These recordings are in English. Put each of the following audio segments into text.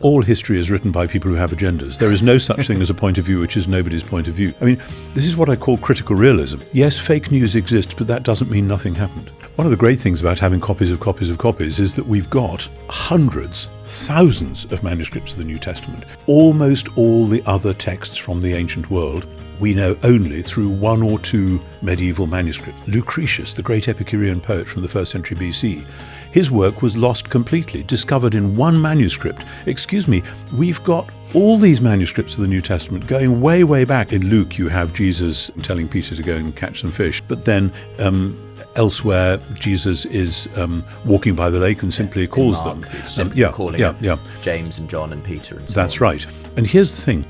All history is written by people who have agendas. There is no such thing as a point of view which is nobody's point of view. I mean, this is what I call critical realism. Yes, fake news exists, but that doesn't mean nothing happened. One of the great things about having copies of copies of copies is that we've got hundreds, thousands of manuscripts of the New Testament. Almost all the other texts from the ancient world we know only through one or two medieval manuscripts. Lucretius, the great Epicurean poet from the 1st century BC, his work was lost completely, discovered in one manuscript. Excuse me, we've got all these manuscripts of the New Testament going way, way back. In Luke, you have Jesus telling Peter to go and catch some fish, but then elsewhere, Jesus is walking by the lake and simply calls Mark, them. It's simply calling James and John and Peter and so That's on. right. And here's the thing.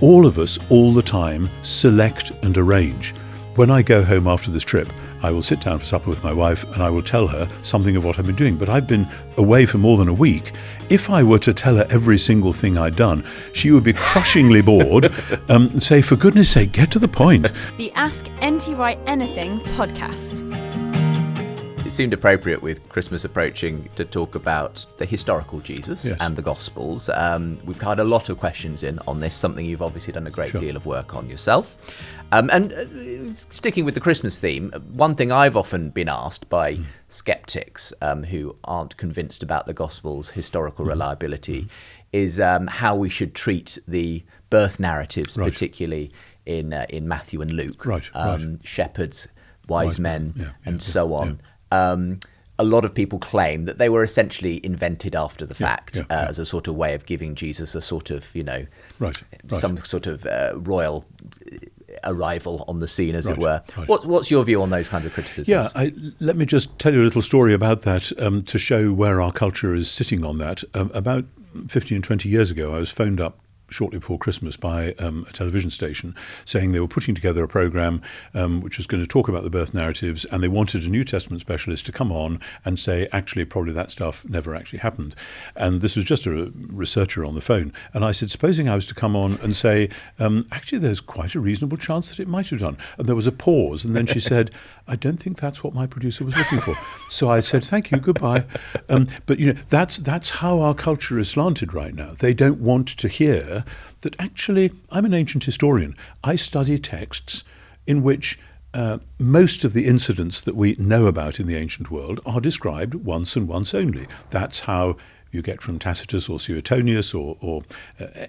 All of us, all the time, select and arrange. When I go home after this trip, I will sit down for supper with my wife and I will tell her something of what I've been doing. But I've been away for more than a week. If I were to tell her every single thing I'd done, she would be crushingly bored and say, for goodness sake, get to the point. The Ask NT Wright Anything podcast. It seemed appropriate with Christmas approaching to talk about the historical Jesus and the Gospels. We've had a lot of questions in on this, something you've obviously done a great deal of work on yourself. And sticking with the Christmas theme, one thing I've often been asked by skeptics who aren't convinced about the Gospel's historical reliability is how we should treat the birth narratives, particularly in Matthew and Luke. Shepherds, wise men, and so on. A lot of people claim that they were essentially invented after the fact as a sort of way of giving Jesus a sort of, some sort of royal arrival on the scene, as it were. What's your view on those kinds of criticisms? Let me just tell you a little story about that to show where our culture is sitting on that. About 15, 20 years ago, I was phoned up shortly before Christmas by a television station saying they were putting together a program which was going to talk about the birth narratives, and they wanted a New Testament specialist to come on and say, actually, probably that stuff never actually happened. And this was just a researcher on the phone. And I said, supposing I was to come on and say, actually, there's quite a reasonable chance that it might have done. And there was a pause. And then she said, I don't think that's what my producer was looking for. So I said, thank you, goodbye. But, that's how our culture is slanted right now. They don't want to hear that actually, I'm an ancient historian. I study texts in which most of the incidents that we know about in the ancient world are described once and once only. That's how you get from Tacitus or Suetonius or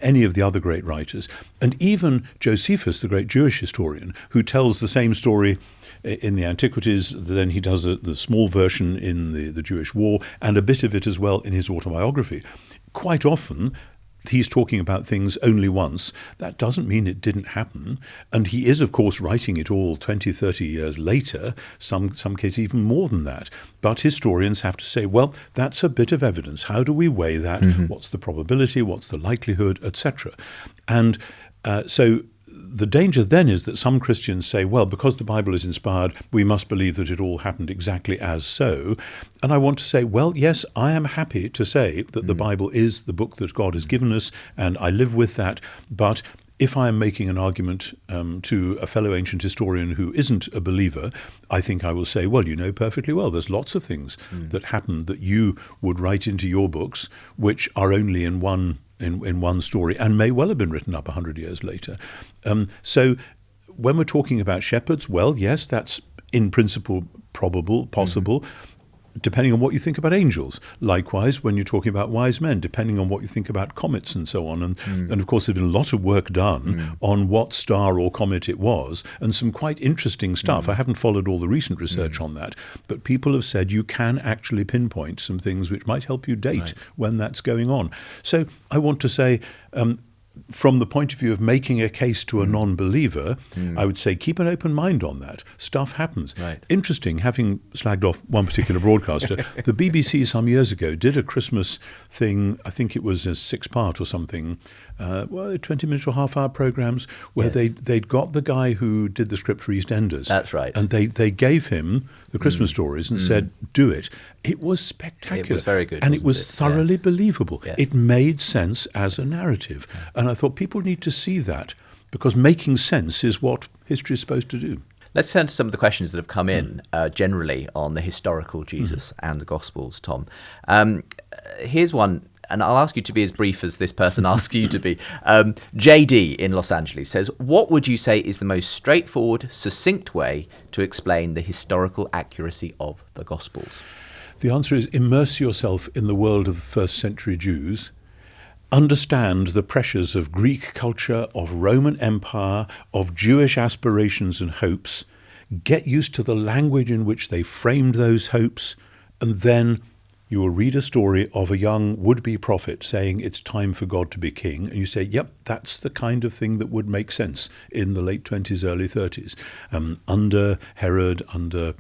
any of the other great writers. And even Josephus, the great Jewish historian, who tells the same story in the Antiquities, then he does the small version in the Jewish War, and a bit of it as well in his autobiography. Quite often, he's talking about things only once. That doesn't mean it didn't happen. And he is, of course, writing it all 20, 30 years later, some cases even more than that. But historians have to say, well, that's a bit of evidence. How do we weigh that? What's the probability? What's the likelihood, etc.? And so the danger then is that some Christians say, well, because the Bible is inspired, we must believe that it all happened exactly as so. And I want to say, well, yes, I am happy to say that the Bible is the book that God has given us, and I live with that. But if I am making an argument to a fellow ancient historian who isn't a believer, I think I will say, well, you know perfectly well, there's lots of things that happened that you would write into your books, which are only in one story and may well have been written up 100 years later. So when we're talking about shepherds, well, yes, that's in principle probable, possible, depending on what you think about angels. Likewise, when you're talking about wise men, depending on what you think about comets and so on. And of course, there's been a lot of work done on what star or comet it was, and some quite interesting stuff. I haven't followed all the recent research on that, but people have said you can actually pinpoint some things which might help you date when that's going on. So I want to say, from the point of view of making a case to a non-believer, I would say keep an open mind on that. Stuff happens. Interesting, having slagged off one particular broadcaster, the BBC some years ago did a Christmas thing, I think it was a 6-part or something, 20-minute or half-hour programs, where they'd got the guy who did the script for EastEnders. That's right. And they gave him the Christmas stories and said, do it. It was spectacular. It was very good, and it was thoroughly believable. Yes. It made sense as a narrative. And I thought people need to see that, because making sense is what history is supposed to do. Let's turn to some of the questions that have come in generally on the historical Jesus and the Gospels, Tom. Here's one. and I'll ask you to be as brief as this person asks you to be. JD in Los Angeles says, what would you say is the most straightforward, succinct way to explain the historical accuracy of the Gospels? The answer is immerse yourself in the world of first century Jews. Understand the pressures of Greek culture, of Roman Empire, of Jewish aspirations and hopes. Get used to the language in which they framed those hopes, and then you will read a story of a young would-be prophet saying it's time for God to be king, and you say, yep, that's the kind of thing that would make sense in the late 20s, early 30s, under Herod, under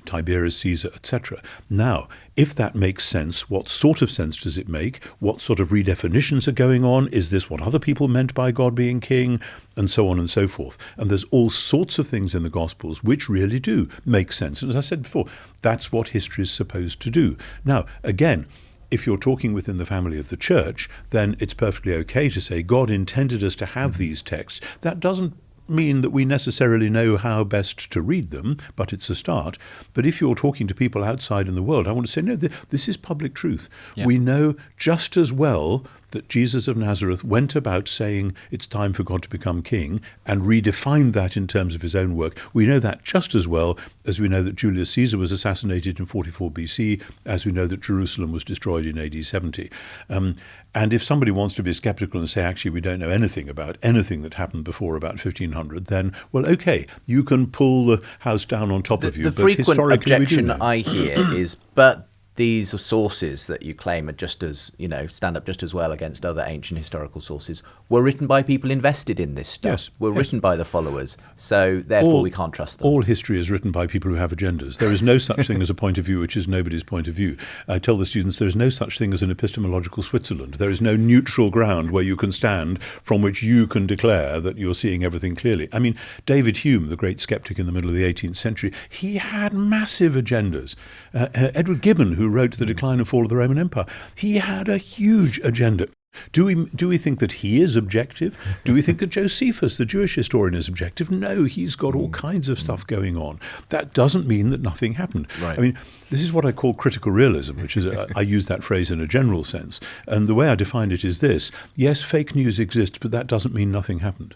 Tiberius Caesar, etc. Now, if that makes sense, what sort of sense does it make? What sort of redefinitions are going on? Is this what other people meant by God being king? And so on and so forth. And there's all sorts of things in the Gospels which really do make sense. And as I said before, that's what history is supposed to do. Now, again, if you're talking within the family of the church, then it's perfectly okay to say God intended us to have these texts. That doesn't mean that we necessarily know how best to read them, but it's a start. But if you're talking to people outside in the world, I want to say, no, this is public truth. Yeah. We know just as well that Jesus of Nazareth went about saying it's time for God to become king and redefined that in terms of his own work. We know that just as well as we know that Julius Caesar was assassinated in 44 BC, as we know that Jerusalem was destroyed in AD 70. And if somebody wants to be skeptical and say, actually, we don't know anything about anything that happened before about 1500, then, well, okay, you can pull the house down on top of you. The frequent objection I hear is, but these sources that you claim are just as, stand up just as well against other ancient historical sources were written by people invested in this stuff, yes, were written by the followers, so therefore we can't trust them. All history is written by people who have agendas. There is no such thing as a point of view which is nobody's point of view. I tell the students there is no such thing as an epistemological Switzerland. There is no neutral ground where you can stand from which you can declare that you're seeing everything clearly. I mean, David Hume, the great skeptic in the middle of the 18th century, he had massive agendas. Edward Gibbon, who wrote The Decline and Fall of the Roman Empire, he had a huge agenda. Do we think that he is objective? Do we think that Josephus, the Jewish historian, is objective? No, he's got all kinds of stuff going on. That doesn't mean that nothing happened. Right. I mean, this is what I call critical realism, which is, I use that phrase in a general sense. And the way I define it is this: yes, fake news exists, but that doesn't mean nothing happened.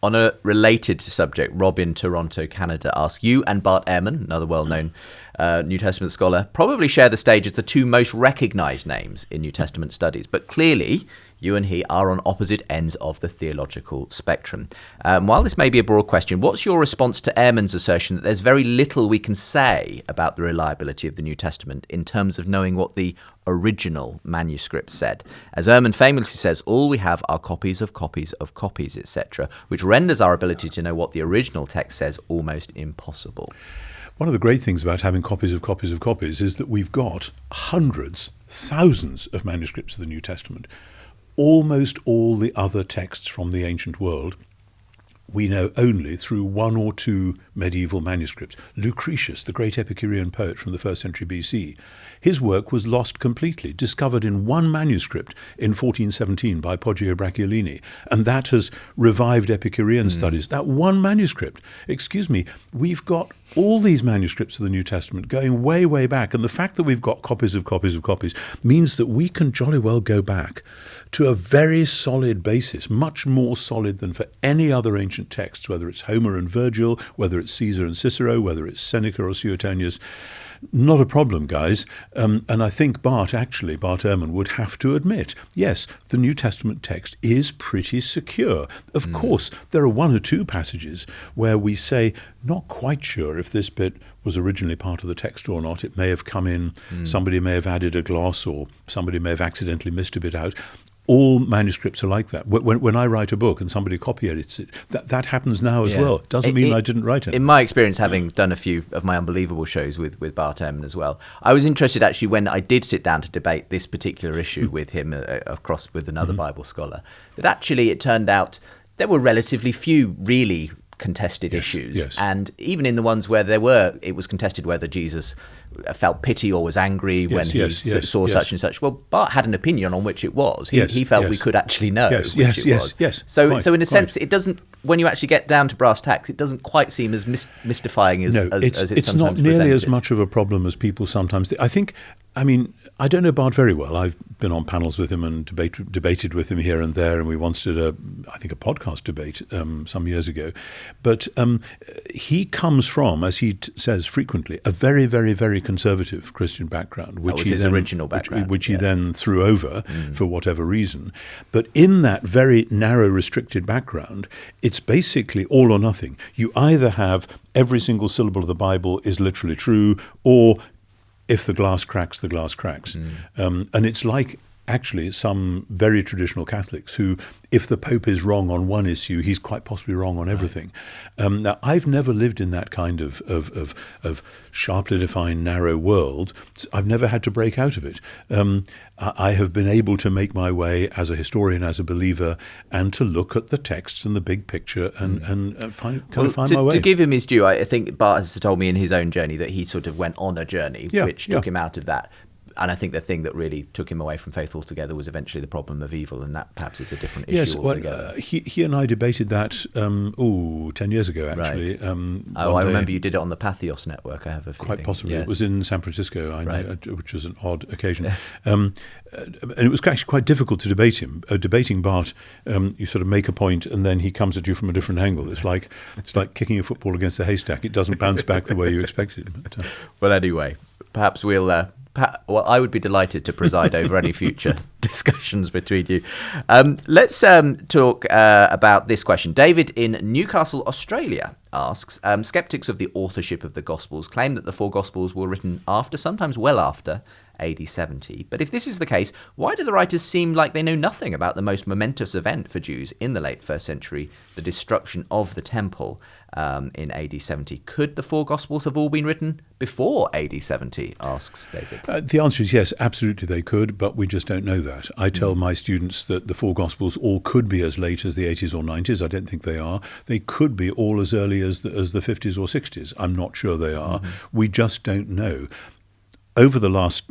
On a related subject, Rob in Toronto, Canada asks, you and Bart Ehrman, another well-known New Testament scholar, probably share the stage as the two most recognised names in New Testament studies, but clearly you and he are on opposite ends of the theological spectrum. While this may be a broad question, what's your response to Ehrman's assertion that there's very little we can say about the reliability of the New Testament in terms of knowing what the original manuscript said? As Ehrman famously says, all we have are copies of copies of copies, etc., which renders our ability to know what the original text says almost impossible. One of the great things about having copies of copies of copies is that we've got hundreds, thousands of manuscripts of the New Testament. Almost all the other texts from the ancient world we know only through one or two medieval manuscripts. Lucretius, the great Epicurean poet from the 1st century BC, his work was lost completely, discovered in one manuscript in 1417 by Poggio Bracciolini, and that has revived Epicurean studies. That one manuscript. Excuse me, we've got all these manuscripts of the New Testament going way, way back, and the fact that we've got copies of copies of copies means that we can jolly well go back to a very solid basis, much more solid than for any other ancient texts, whether it's Homer and Virgil, whether it's Caesar and Cicero, whether it's Seneca or Suetonius. Not a problem, guys. And I think Bart Ehrman would have to admit, yes, the New Testament text is pretty secure. Of course, there are one or two passages where we say, not quite sure if this bit was originally part of the text or not. It may have come in, somebody may have added a gloss, or somebody may have accidentally missed a bit out. All manuscripts are like that. When I write a book and somebody copy edits it, that happens now as well. It doesn't mean I didn't write it. In my experience, having done a few of my Unbelievable shows with Bart Ehrman as well, I was interested actually when I did sit down to debate this particular issue with him across with another Bible scholar, that actually it turned out there were relatively few really contested issues, and even in the ones where it was contested whether Jesus felt pity or was angry when he saw such and such. Well, Bart had an opinion on which it was. He felt we could actually know which it was. So in a sense, it doesn't. When you actually get down to brass tacks, it doesn't quite seem as mystifying as it's sometimes not nearly presented. as much of a problem as people sometimes think. I think I mean, I don't know Bart very well. I've been on panels with him and debated with him here and there, and we once did a podcast debate some years ago. But he comes from, as he says frequently, a very, very, very conservative Christian background, which was his original background, which he then threw over for whatever reason. But in that very narrow, restricted background, it's basically all or nothing. You either have every single syllable of the Bible is literally true, or if the glass cracks, the glass cracks. And it's like actually some very traditional Catholics who, if the Pope is wrong on one issue, he's quite possibly wrong on everything. Now, I've never lived in that kind of sharply defined, narrow world. I've never had to break out of it. I have been able to make my way as a historian, as a believer, and to look at the texts and the big picture and find my way. To give him his due, I think Bart has told me in his own journey that he sort of went on a journey which took him out of that. And I think the thing that really took him away from faith altogether was eventually the problem of evil, and that perhaps is a different issue altogether. He and I debated that 10 years ago, actually. Right. I remember you did it on the Patheos network, I have a feeling. Quite possibly. Yes. It was in San Francisco, which was an odd occasion. And it was actually quite difficult to debate him. Debating Bart, you sort of make a point and then he comes at you from a different angle. It's like kicking a football against a haystack. It doesn't bounce back the way you expected. But, well, anyway, perhaps we'll... I would be delighted to preside over any future discussions between you. Let's talk about this question. David in Newcastle, Australia asks, skeptics of the authorship of the Gospels claim that the four Gospels were written after, sometimes well after, AD 70. But if this is the case, why do the writers seem like they know nothing about the most momentous event for Jews in the late first century, the destruction of the temple in AD 70? Could the four Gospels have all been written before AD 70, asks David? The answer is yes, absolutely they could, but we just don't know that. I tell my students that the four Gospels all could be as late as the 80s or 90s. I don't think they are. They could be all as early as the 50s or 60s. I'm not sure they are. We just don't know. Over the last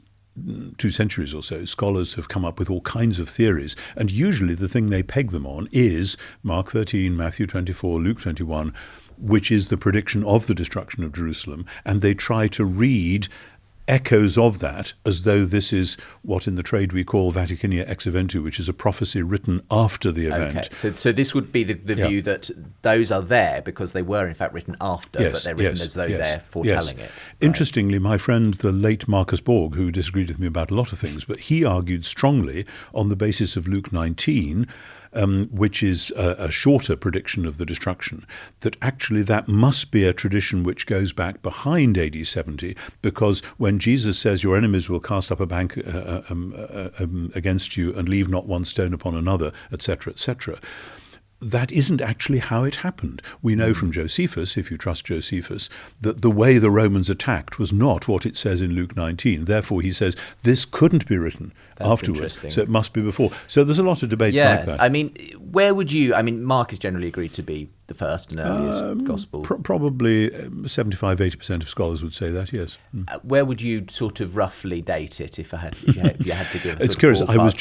2 centuries or so, scholars have come up with all kinds of theories, and usually the thing they peg them on is Mark 13, Matthew 24, Luke 21, which is the prediction of the destruction of Jerusalem, and they try to read echoes of that as though this is what in the trade we call Vaticanea ex eventu, which is a prophecy written after the event. Okay, so this would be the view that those are there because they were in fact written after, but they're written as though they're foretelling it. Right. Interestingly, my friend, the late Marcus Borg, who disagreed with me about a lot of things, but he argued strongly on the basis of Luke 19, which is a shorter prediction of the destruction, that actually that must be a tradition which goes back behind AD 70, because when Jesus says your enemies will cast up a bank against you and leave not one stone upon another, etc., etc., that isn't actually how it happened. We know from Josephus, if you trust Josephus, that the way the Romans attacked was not what it says in Luke 19. Therefore, he says this couldn't be written afterwards, so it must be before. So there's a lot of debates like that. I mean, where would you... I mean, Mark is generally agreed to be the first and earliest gospel. Probably 75-80% of scholars would say that, yes. Where would you sort of roughly date it if you had to give a It's curious. I was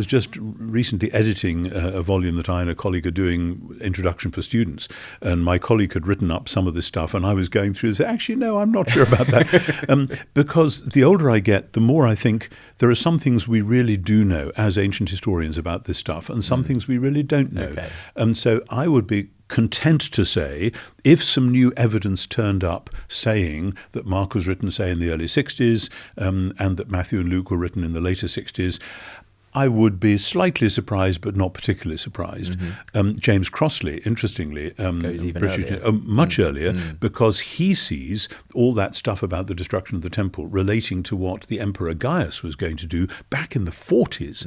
just recently editing a volume that I and a colleague are doing, Introduction for Students, and my colleague had written up some of this stuff, and I was going through and saying, actually, no, I'm not sure about that. Because the older I get, the more I think there are some things we really do know as ancient historians about this stuff, and some things we really don't know. Okay. And so I would be content to say, if some new evidence turned up saying that Mark was written, say, in the early 60s, and that Matthew and Luke were written in the later 60s, I would be slightly surprised, but not particularly surprised. James Crossley, interestingly, goes even earlier. Much earlier, because he sees all that stuff about the destruction of the temple relating to what the Emperor Gaius was going to do back in the 40s.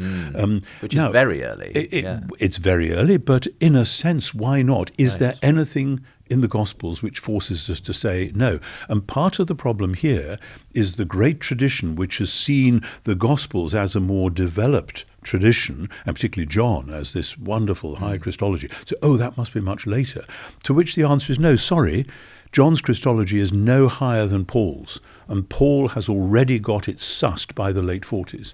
Which is very early. It's very early, but in a sense, why not? Is there anything in the Gospels which forces us to say no? And part of the problem here is the great tradition which has seen the Gospels as a more developed tradition, and particularly John as this wonderful high Christology. So, that must be much later. To which the answer is no, sorry, John's Christology is no higher than Paul's, and Paul has already got it sussed by the late 40s.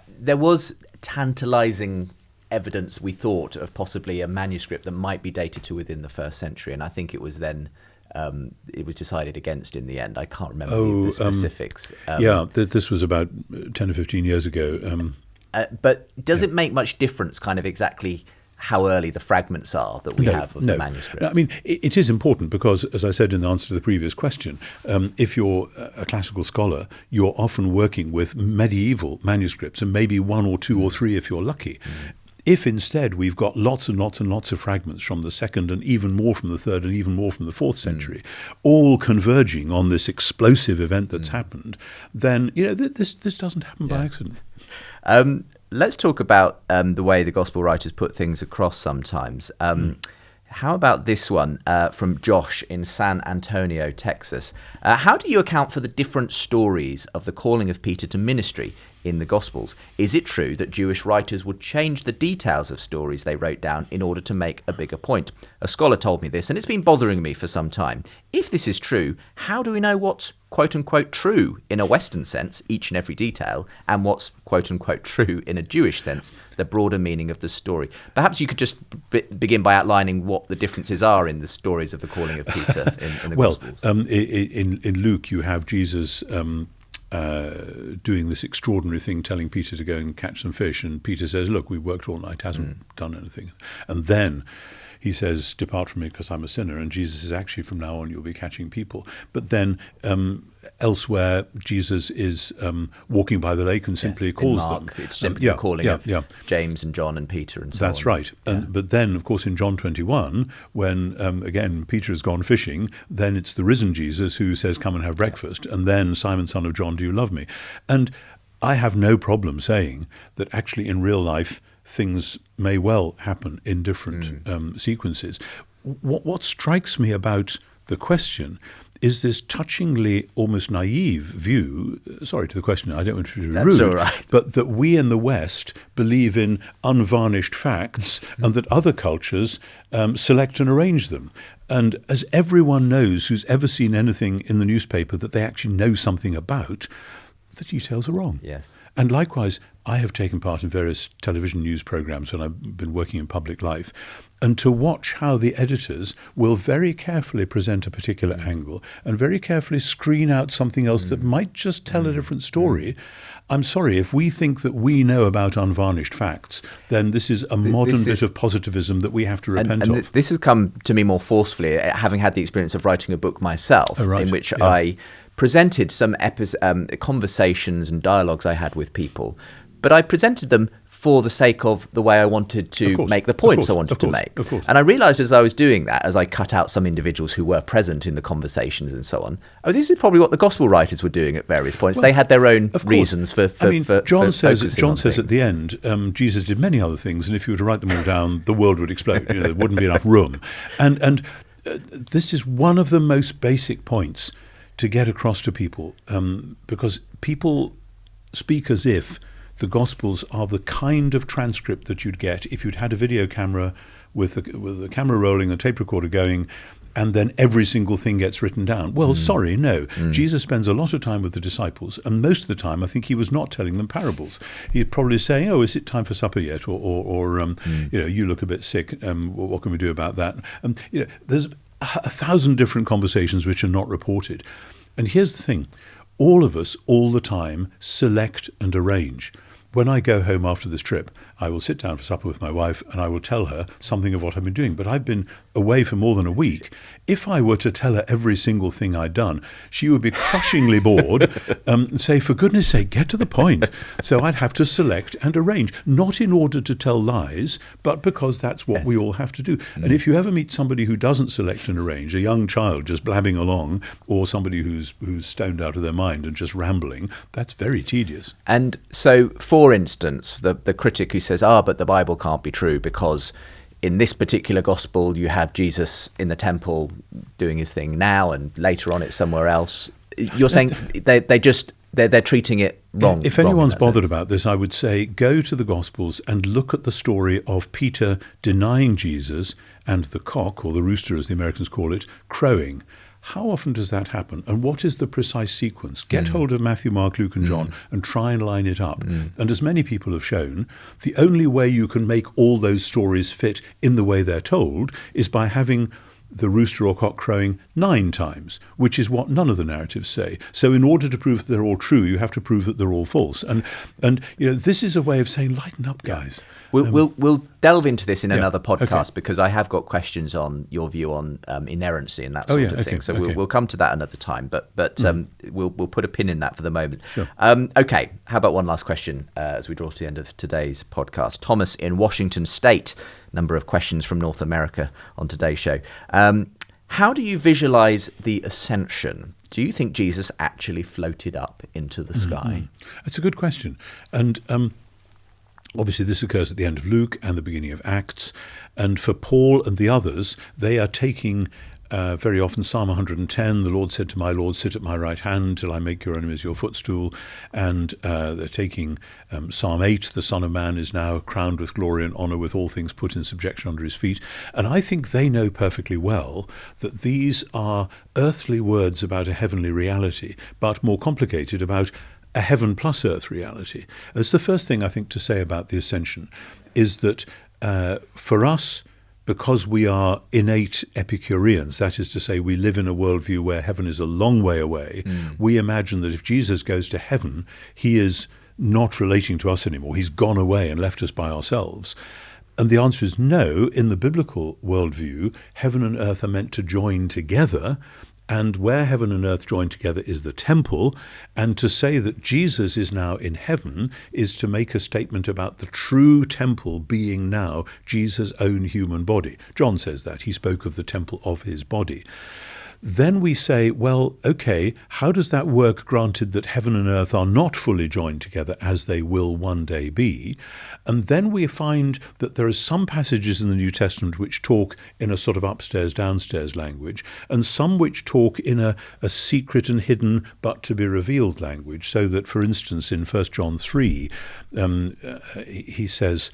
There was tantalising evidence, we thought, of possibly a manuscript that might be dated to within the first century, and I think it was then it was decided against in the end. I can't remember the specifics. This was about 10 or 15 years ago. But does it make much difference kind of exactly how early the fragments are that we have of the manuscripts? I mean, it is important because, as I said in the answer to the previous question, if you're a classical scholar, you're often working with medieval manuscripts and maybe one or two or three if you're lucky. If instead we've got lots and lots and lots of fragments from the second and even more from the third and even more from the fourth century, all converging on this explosive event that's happened, then this doesn't happen by accident. Let's talk about the way the gospel writers put things across sometimes. How about this one from Josh in San Antonio, Texas? How do you account for the different stories of the calling of Peter to ministry in the Gospels? Is it true that Jewish writers would change the details of stories they wrote down in order to make a bigger point? A scholar told me this, and it's been bothering me for some time. If this is true, how do we know what's quote-unquote true in a Western sense, each and every detail, and what's quote-unquote true in a Jewish sense, the broader meaning of the story? Perhaps you could just begin by outlining what the differences are in the stories of the calling of Peter in the Gospels. In Luke, you have Jesus doing this extraordinary thing, telling Peter to go and catch some fish, and Peter says, look, we've worked all night, hasn't done anything. And then he says, depart from me because I'm a sinner, and Jesus says, actually from now on you'll be catching people. But then elsewhere Jesus is walking by the lake and simply calls Mark, them. It's simply the calling of James and John and Peter and so on. That's right. But then, of course, in John 21, when, again, Peter has gone fishing, then it's the risen Jesus who says, come and have breakfast. And then, Simon, son of John, do you love me? And I have no problem saying that actually in real life things may well happen in different sequences. What strikes me about the question is this touchingly almost naive view, sorry to the question, I don't want to be rude, That's all right. but that we in the West believe in unvarnished facts and that other cultures select and arrange them. And as everyone knows who's ever seen anything in the newspaper that they actually know something about, the details are wrong. Yes. And likewise, I have taken part in various television news programs when I've been working in public life, and to watch how the editors will very carefully present a particular angle and very carefully screen out something else that might just tell a different story. I'm sorry, if we think that we know about unvarnished facts, then this is a modern bit of positivism that we have to repent of. This has come to me more forcefully, having had the experience of writing a book myself, in which I presented some conversations and dialogues I had with people, but I presented them for the sake of the way I wanted to make the points I wanted to make. And I realised as I was doing that, as I cut out some individuals who were present in the conversations and so on, this is probably what the gospel writers were doing at various points. Well, they had their own reasons for John says things. At the end, Jesus did many other things, and if you were to write them all down, the world would explode. There wouldn't be enough room. And this is one of the most basic points to get across to people, because people speak as if the Gospels are the kind of transcript that you'd get if you'd had a video camera with the camera rolling, the tape recorder going, and then every single thing gets written down. Well, sorry, no. Jesus spends a lot of time with the disciples, and most of the time I think he was not telling them parables. He'd probably say, is it time for supper yet? Or you look a bit sick, what can we do about that? There's 1,000 different conversations which are not reported. And here's the thing. All of us, all the time, select and arrange. When I go home after this trip, I will sit down for supper with my wife and I will tell her something of what I've been doing. But I've been away for more than a week. If I were to tell her every single thing I'd done, she would be crushingly bored and say, for goodness sake, get to the point. So I'd have to select and arrange, not in order to tell lies, but because that's what we all have to do. And if you ever meet somebody who doesn't select and arrange, a young child just blabbing along, or somebody who's stoned out of their mind and just rambling, that's very tedious. And so, for instance, the critic who says, but the Bible can't be true because in this particular gospel you have Jesus in the temple doing his thing now and later on it's somewhere else. You're saying they're treating it wrong. If anyone's bothered about this, I would say go to the Gospels and look at the story of Peter denying Jesus and the cock, or the rooster as the Americans call it, crowing. How often does that happen? And what is the precise sequence? Get hold of Matthew, Mark, Luke and John and try and line it up. And as many people have shown, the only way you can make all those stories fit in the way they're told is by having the rooster or cock crowing 9 times, which is what none of the narratives say. So in order to prove that they're all true, you have to prove that they're all false. And this is a way of saying, lighten up, guys. We'll delve into this in another podcast, because I have got questions on your view on inerrancy and that sort of thing. So we'll come to that another time. But we'll put a pin in that for the moment. Sure. Okay, how about one last question as we draw to the end of today's podcast? Thomas in Washington State, number of questions from North America on today's show. How do you visualize the ascension? Do you think Jesus actually floated up into the sky? That's a good question. And obviously, this occurs at the end of Luke and the beginning of Acts. And for Paul and the others, they are taking very often Psalm 110, the Lord said to my Lord, sit at my right hand till I make your enemies your footstool. And they're taking Psalm 8, the Son of Man is now crowned with glory and honour, with all things put in subjection under his feet. And I think they know perfectly well that these are earthly words about a heavenly reality, but more complicated, about a heaven plus earth reality. That's the first thing I think to say about the ascension, is that for us, because we are innate Epicureans, that is to say, we live in a worldview where heaven is a long way away, we imagine that if Jesus goes to heaven, he is not relating to us anymore. He's gone away and left us by ourselves. And the answer is no. In the biblical worldview, heaven and earth are meant to join together. And where heaven and earth join together is the temple. And to say that Jesus is now in heaven is to make a statement about the true temple being now Jesus' own human body. John says that. He spoke of the temple of his body. Then we say, well, okay, how does that work, granted that heaven and earth are not fully joined together as they will one day be? And then we find that there are some passages in the New Testament which talk in a sort of upstairs, downstairs language, and some which talk in a secret and hidden but to be revealed language. So that, for instance, in 1 John 3, he says,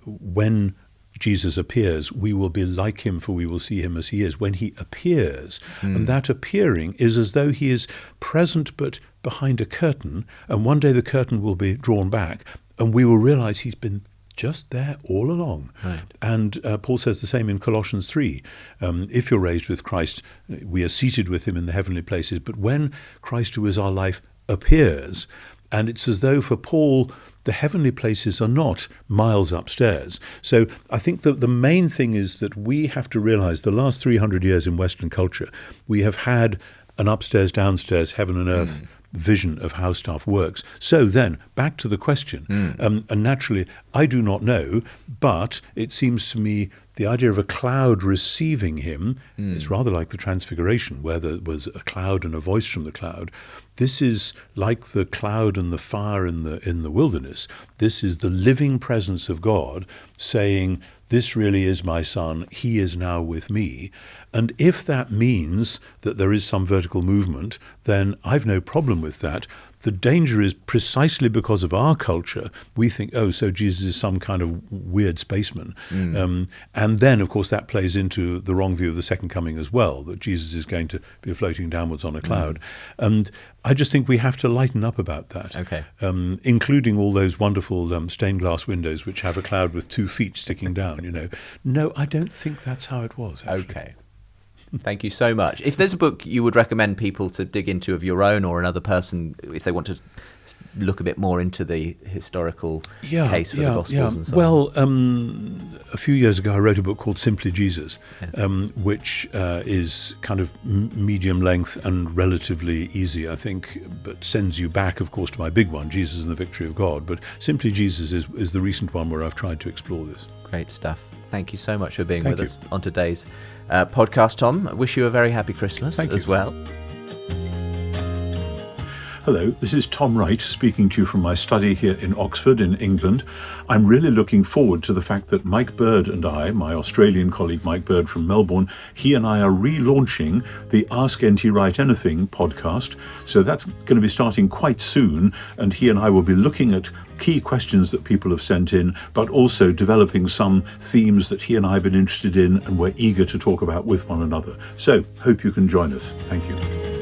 when Jesus appears, we will be like him, for we will see him as he is. When he appears, and that appearing is as though he is present but behind a curtain, and one day the curtain will be drawn back, and we will realize he's been just there all along. Right. And Paul says the same in Colossians 3. If you're raised with Christ, we are seated with him in the heavenly places. But when Christ, who is our life, appears, and it's as though for Paul, the heavenly places are not miles upstairs. So I think that the main thing is that we have to realize the last 300 years in Western culture, we have had an upstairs, downstairs, heaven and earth vision of how stuff works. So then, back to the question. And naturally, I do not know, but it seems to me the idea of a cloud receiving him is rather like the Transfiguration, where there was a cloud and a voice from the cloud. This is like the cloud and the fire in the wilderness. This is the living presence of God saying, this really is my son, he is now with me. And if that means that there is some vertical movement, then I've no problem with that. The danger is precisely because of our culture, we think, oh, so Jesus is some kind of weird spaceman. And then, of course, that plays into the wrong view of the second coming as well, that Jesus is going to be floating downwards on a cloud. And I just think we have to lighten up about that, including all those wonderful stained glass windows which have a cloud with 2 feet sticking down, you know. No, I don't think that's how it was, actually. Okay. Thank you so much. If there's a book you would recommend people to dig into of your own or another person, if they want to look a bit more into the historical case for the Gospels and so on. Well, a few years ago I wrote a book called Simply Jesus, which is kind of medium length and relatively easy, I think, but sends you back, of course, to my big one, Jesus and the Victory of God. But Simply Jesus is the recent one where I've tried to explore this. Great stuff. Thank you so much for being with us on today's podcast, Tom. I wish you a very happy Christmas as well. Hello, this is Tom Wright speaking to you from my study here in Oxford in England. I'm really looking forward to the fact that Mike Bird and I, my Australian colleague Mike Bird from Melbourne, he and I are relaunching the Ask NT Wright Anything podcast. So that's going to be starting quite soon, and he and I will be looking at key questions that people have sent in, but also developing some themes that he and I have been interested in and we're eager to talk about with one another. So, hope you can join us. Thank you.